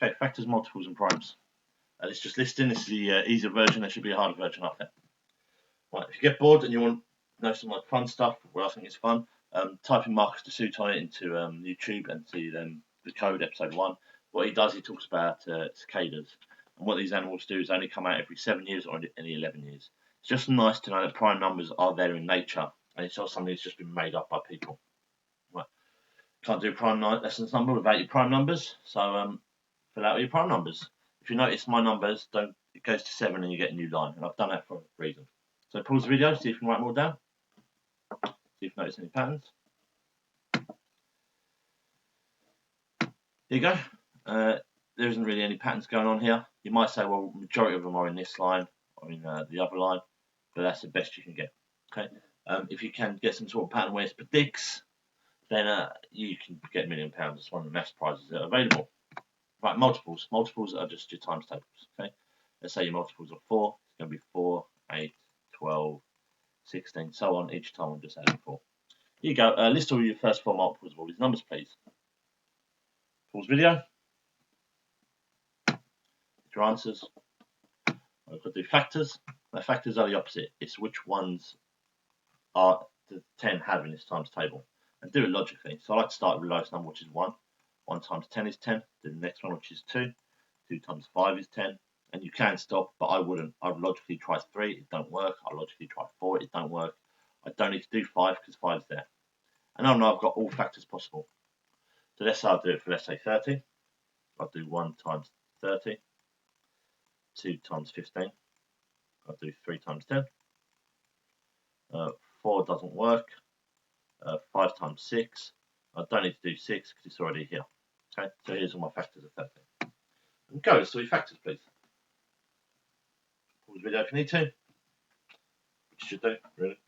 Okay, factors, multiples, and primes. It's just listing. This is the easier version. There should be a harder version after that. Right, if you get bored and you want to know some like fun stuff, well, I think it's fun. Type in Marcus de Soutai into YouTube and see the code episode 1. What he does, he talks about cicadas. And what these animals do is only come out every 7 years or any 11 years. It's just nice to know that prime numbers are there in nature, and it's not something that's just been made up by people. Right. Can't do prime lessons number without your prime numbers, so fill out your prime numbers. If you notice my numbers, it goes to 7 and you get a new line, and I've done that for a reason. So pause the video, see if you can write more down. See if you notice any patterns. Here you go. There isn't really any patterns going on here. You might say, well, majority of them are in this line or in the other line, but that's the best you can get. Okay. If you can get some sort of pattern where it predicts, then you can get £1 million. It's one of the best prizes that are available. Right, multiples. Multiples are just your times tables. Okay. Let's say your multiples are 4. It's going to be 4, 8, 12, 16, so on. Each time I'm just adding 4. Here you go. List all your first 4 multiples of all these numbers, please. Pause video. Your answers. I've got to do factors. Now, factors are the opposite. It's which ones are the 10 have in this times table, and do it logically. So I like to start with the lowest number, which is 1. 1 times 10 is 10. Do the next one, which is 2. 2 times 5 is 10. And you can stop, but I wouldn't. I'd logically try 3. It don't work. I logically try 4. It don't work. I don't need to do 5 because 5 is there. And I know I've got all factors possible. So let's say I'll do it for, let's say, 30. I'll do 1 times 30. 2 times 15. I'll do 3 times 10. 4 doesn't work. 5 times 6. I don't need to do 6 because it's already here. Okay, so here's all my factors of 30. And go, let's do your factors, please. Pause the video if you need to, which you should do, really.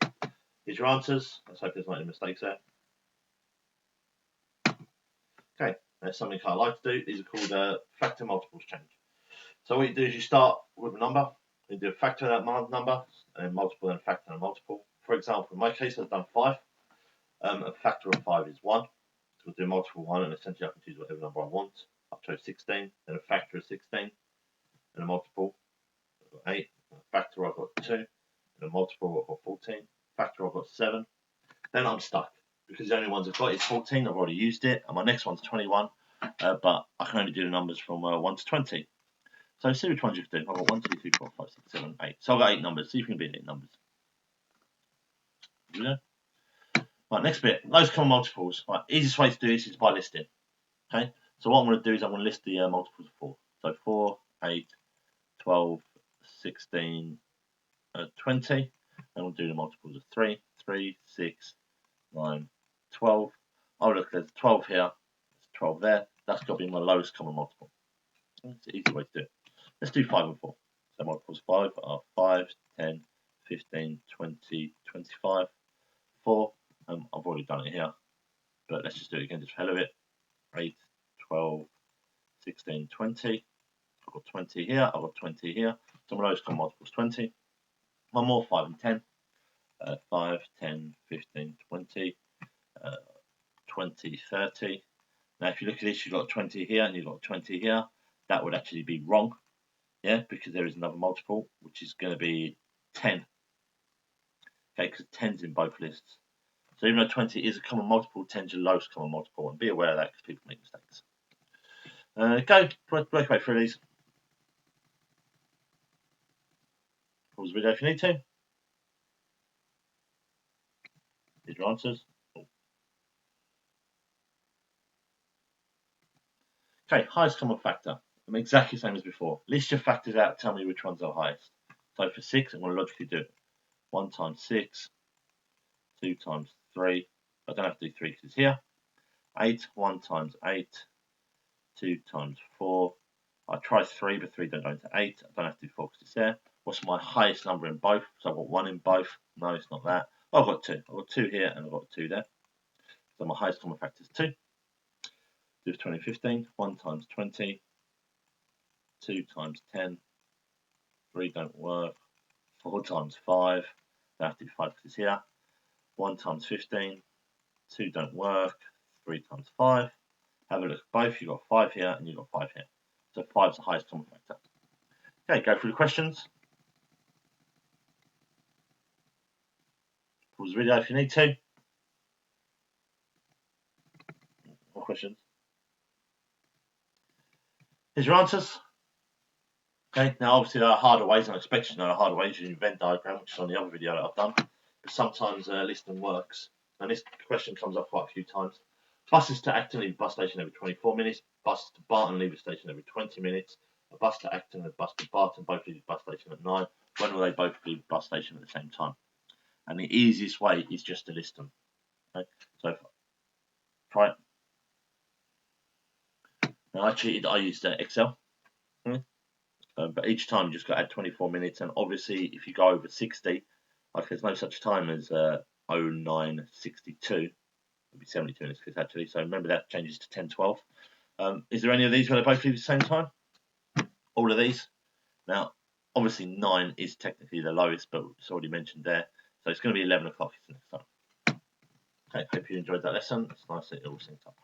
Here's your answers. Let's hope there's not any mistakes there. Okay, that's something I like to do. These are called factor multiples change. So what you do is you start with a number, you do a factor of that number, and then multiple, and factor and multiple. For example, in my case, I've done 5. A factor of 5 is 1. So we'll do multiple 1, and essentially I can choose whatever number I want. Up to 16, then a factor of 16, and a multiple. I've got 8. A factor, I've got 2. And a multiple, I've got 14. Factor, I've got 7. Then I'm stuck, because the only ones I've got is 14. I've already used it, and my next one's 21. But I can only do the numbers from 1 to 20. So see which ones you can do. I've got 1, 2, 3, 4, 5, 6, 7, 8. So I've got 8 numbers. See if you can beat 8 numbers. You know? Right, next bit. Those common multiples. Right, easiest way to do this is by listing. Okay. So what I'm going to do is I'm going to list the multiples of 4. So 4, 8, 12, 16, 20. And we'll do the multiples of 3, 3, 6, 9, 12. Oh, look, there's 12 here. There's 12 there. That's got to be my lowest common multiple. It's an easy way to do it. Let's do 5 and 4. So multiples of 5 are 5, 10, 15, 20, 25, 4. I've already done it here, but let's just do it again just for hell of it. 8, 12, 16, 20. I've got 20 here, I've got 20 here. So my lowest common multiple is 20. One more, 5 and 10. 5, 10, 15, 20, 20, 30. Now if you look at this, you've got 20 here and you've got 20 here. That would actually be wrong, yeah, because there is another multiple, which is going to be 10. Okay, because 10's in both lists. So even though 20 is a common multiple, 10's your lowest common multiple, and be aware of that because people make mistakes. Break away through these. Pause the video if you need to. Here's your answers. Okay, highest common factor. I'm exactly the same as before. List your factors out, tell me which ones are highest. So for 6, I'm going to logically do it. 1 times 6, 2 times 3. I don't have to do 3 because it's here. 8, 1 times 8, 2 times 4. I try 3, but 3 don't go into 8. I don't have to do 4 because it's there. What's my highest number in both? So I've got 1 in both. No, it's not that. Oh, I've got 2. I've got 2 here and I've got 2 there. So my highest common factor is 2. Do 2015. 1 times 20. 2 times 10. 3 don't work. 4 times 5. Don't have to do 5 because it's here. 1 times 15. 2 don't work. 3 times 5. Have a look at both. You've got 5 here and you've got 5 here. So 5 is the highest common factor. Okay, go through the questions. Pause the video if you need to. More questions. Here's your answers. Okay, now obviously there are harder ways, and I expect you to know harder ways using Venn diagram, which is on the other video that I've done. But sometimes listing works. And this question comes up quite a few times. Buses to Acton leave the bus station every 24 minutes. Buses to Barton leave the station every 20 minutes. A bus to Acton and a bus to Barton both leave the bus station at 9. When will they both leave the bus station at the same time? And the easiest way is just to list them. Okay, so right. Now I cheated. I used Excel. But each time you just got to add 24 minutes, and obviously if you go over 60, like there's no such time as 0962, it'll be 72 minutes actually. So remember that changes to 10:12. Is there any of these where they both leave at the same time? All of these. Now, obviously 9 is technically the lowest, but it's already mentioned there. So it's going to be 11 o'clock is the next time. Okay, hope you enjoyed that lesson. It's nice that it all synced up.